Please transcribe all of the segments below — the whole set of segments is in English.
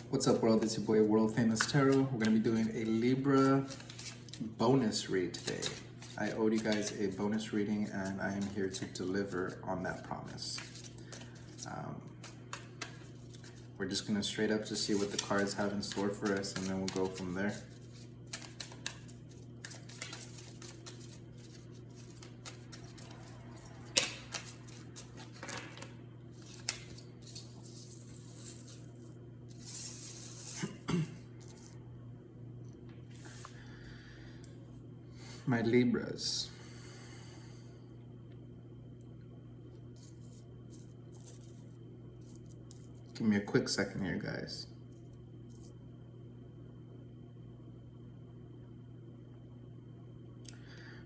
What's up, world? It's your boy, World Famous Tarot. We're going to be doing a Libra bonus read today. I owed you guys a bonus reading, and I am here to deliver on that promise. We're just going to straight up to see what the cards have in store for us, and then we'll go from there. My Libras. Give me a quick second here, guys.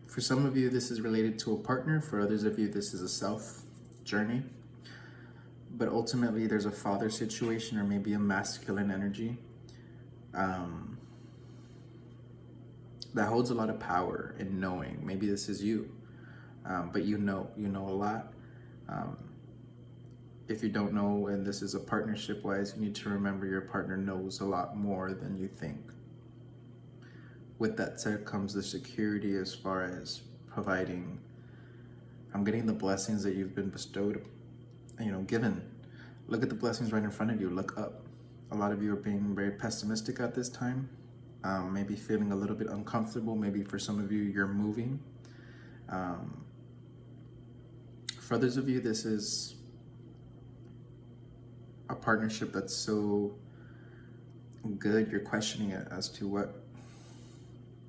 For some of you, this is related to a partner. For others of you, this is a self journey. But ultimately, there's a father situation or maybe a masculine energy that holds a lot of power in knowing. Maybe this is you, but you know a lot. If you don't know, and this is a partnership-wise, you need to remember your partner knows a lot more than you think. With that said comes the security as far as providing. I'm getting the blessings that you've been bestowed, given. Look at the blessings right in front of you. Look up. A lot of you are being very pessimistic at this time. Maybe feeling a little bit uncomfortable. Maybe for some of you, you're moving. For others of you, this is a partnership that's so good, you're questioning it as to what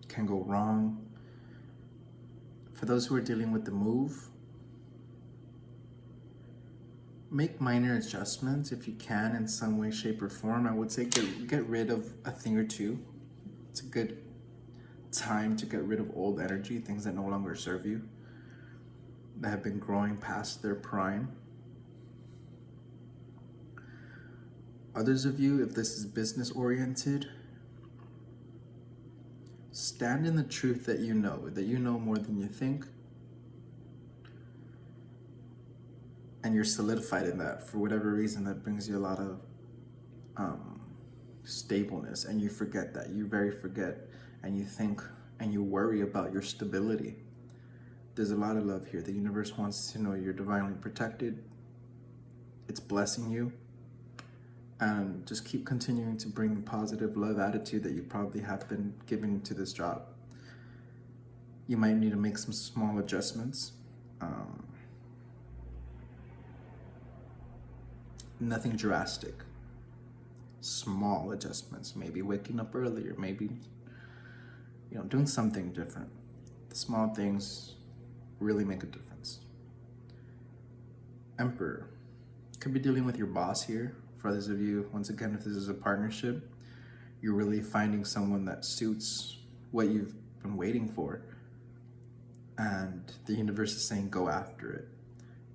can go wrong. For those who are dealing with the move, make minor adjustments if you can in some way, shape, or form. I would say get rid of a thing or two. It's a good time to get rid of old energy, things that no longer serve you, that have been growing past their prime. Others of you, if this is business oriented, stand in the truth that you know more than you think. And you're solidified in that. For whatever reason, that brings you a lot of stableness, and you forget that. You very forget, and you think and you worry about your stability. There's a lot of love here. The universe wants to know you're divinely protected. It's blessing you. And just keep continuing to bring the positive love attitude that you probably have been given to this job. You might need to make some small adjustments. Nothing drastic. Small adjustments. Maybe waking up earlier. Maybe, doing something different. The small things really make a difference. Emperor. Could be dealing with your boss here. For others of you, once again, if this is a partnership, you're really finding someone that suits what you've been waiting for. And the universe is saying, go after it.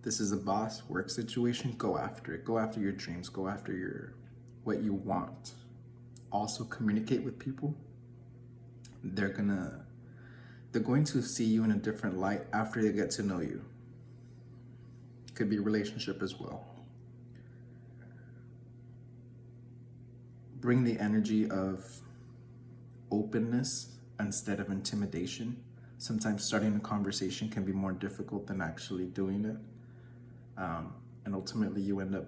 This is a boss work situation, go after it. Go after your dreams, go after what you want. Also communicate with people. They're going to see you in a different light after they get to know you. Could be a relationship as well. Bring the energy of openness instead of intimidation. Sometimes starting a conversation can be more difficult than actually doing it. And ultimately you end up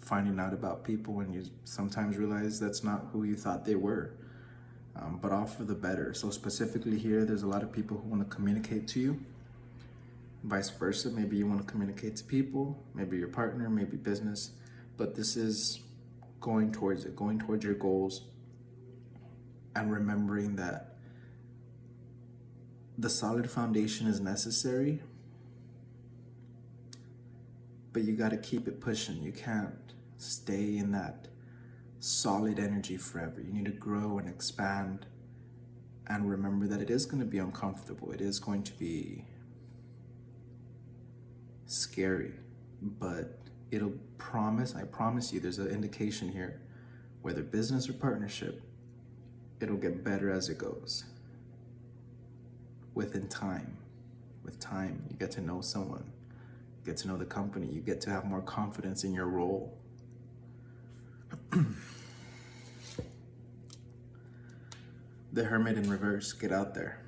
finding out about people and you sometimes realize that's not who you thought they were. But all for the better. So specifically here, there's a lot of people who want to communicate to you. Vice versa, maybe you want to communicate to people, maybe your partner, maybe business. But this is going towards it, going towards your goals, and remembering that the solid foundation is necessary, but you got to keep it pushing. You can't stay in that solid energy forever. You need to grow and expand, and remember that it is going to be uncomfortable. It is going to be scary, but I promise you, there's an indication here, whether business or partnership, it'll get better as it goes. With time, you get to know someone, you get to know the company, you get to have more confidence in your role. The Hermit in reverse. Get out there.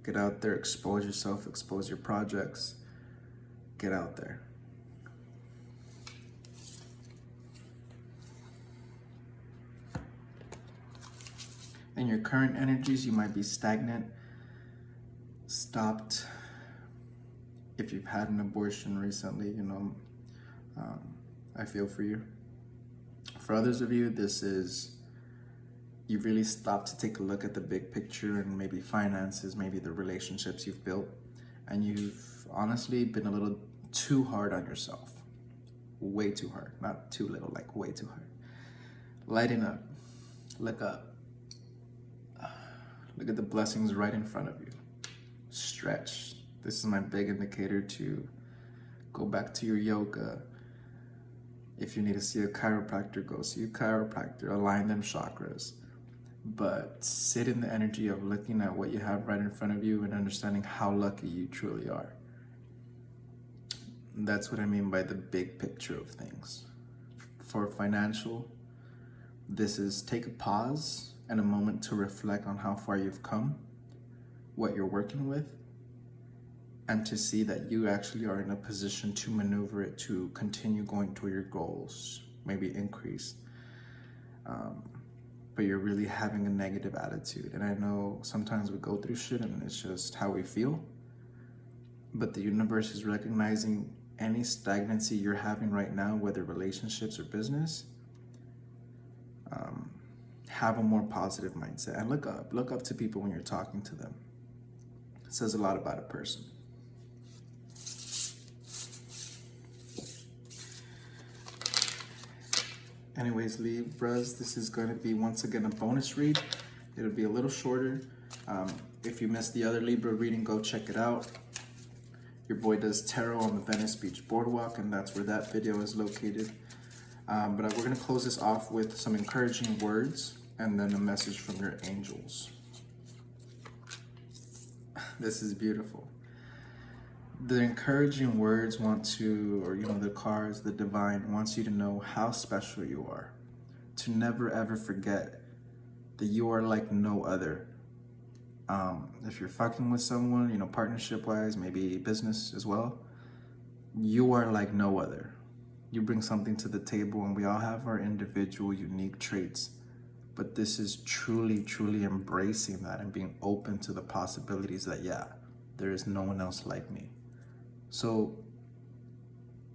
Get out there, expose yourself, expose your projects. Get out there. In your current energies, you might be stagnant, stopped. If you've had an abortion recently, you know, I feel for you. For others of you, this is, you've really stopped to take a look at the big picture and maybe finances, maybe the relationships you've built, and you've honestly been a little too hard on yourself. Way too hard, not too little, like way too hard. Lighten up, look up. Look at the blessings right in front of you. Stretch. This is my big indicator to go back to your yoga. If you need to see a chiropractor, go see a chiropractor. Align them chakras. But sit in the energy of looking at what you have right in front of you and understanding how lucky you truly are. That's what I mean by the big picture of things. For financial, this is take a pause and a moment to reflect on how far you've come, what you're working with, and to see that you actually are in a position to maneuver it to continue going toward your goals, maybe increase. But you're really having a negative attitude. And I know sometimes we go through shit and it's just how we feel, but the universe is recognizing any stagnancy you're having right now, whether relationships or business. Have a more positive mindset and look up to people when you're talking to them. It says a lot about a person. Anyways, Libras, this is going to be once again a bonus read. It'll be a little shorter. If you missed the other Libra reading, go check it out. Your boy does tarot on the Venice Beach Boardwalk, and that's where that video is located. But we're going to close this off with some encouraging words and then a message from your angels. This is beautiful. The encouraging words want to, or you know, the cards, the divine wants you to know how special you are. To never ever forget that you are like no other. If you're fucking with someone, you know, partnership wise, maybe business as well, you are like no other. You bring something to the table, and we all have our individual unique traits. But this is truly, truly embracing that and being open to the possibilities that, yeah, there is no one else like me. So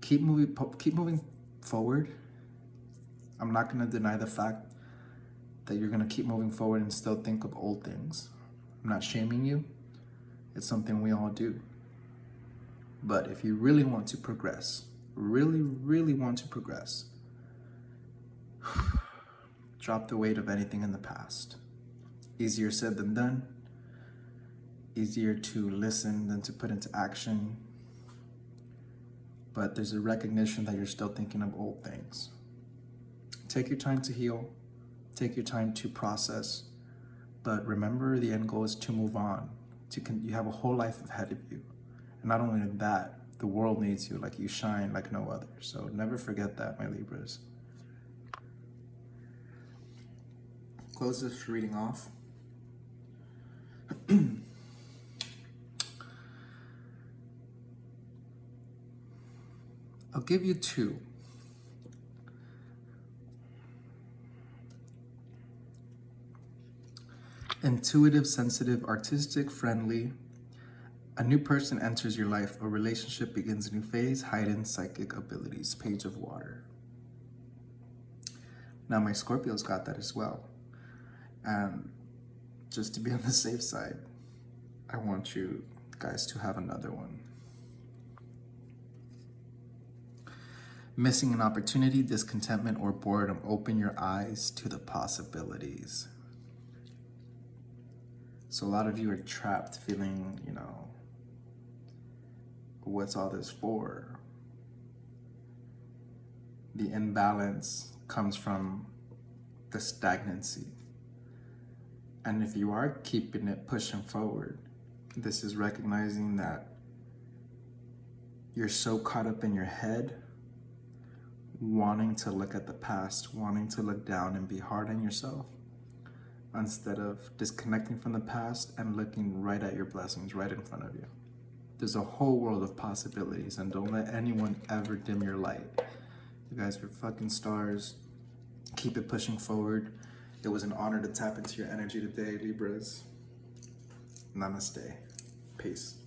keep moving forward. I'm not going to deny the fact that you're going to keep moving forward and still think of old things. I'm not shaming you. It's something we all do. But if you really want to progress, really, really want to progress, drop the weight of anything in the past. Easier said than done. Easier to listen than to put into action. But there's a recognition that you're still thinking of old things. Take your time to heal. Take your time to process. But remember, the end goal is to move on. You have a whole life ahead of you. And not only that, the world needs you. Like, you shine like no other. So never forget that, my Libras. Close this reading off. I'll give you two. Intuitive, sensitive, artistic, friendly. A new person enters your life. A relationship begins a new phase. Heightened psychic abilities. Page of Water. Now my Scorpio's got that as well. And just to be on the safe side, I want you guys to have another one. Missing an opportunity, discontentment, or boredom. Open your eyes to the possibilities. So a lot of you are trapped, feeling, you know, what's all this for? The imbalance comes from the stagnancy. And if you are keeping it pushing forward, this is recognizing that you're so caught up in your head, wanting to look at the past, wanting to look down and be hard on yourself, instead of disconnecting from the past and looking right at your blessings right in front of you. There's a whole world of possibilities, and don't let anyone ever dim your light. You guys are fucking stars. Keep it pushing forward. It was an honor to tap into your energy today, Libras. Namaste. Peace.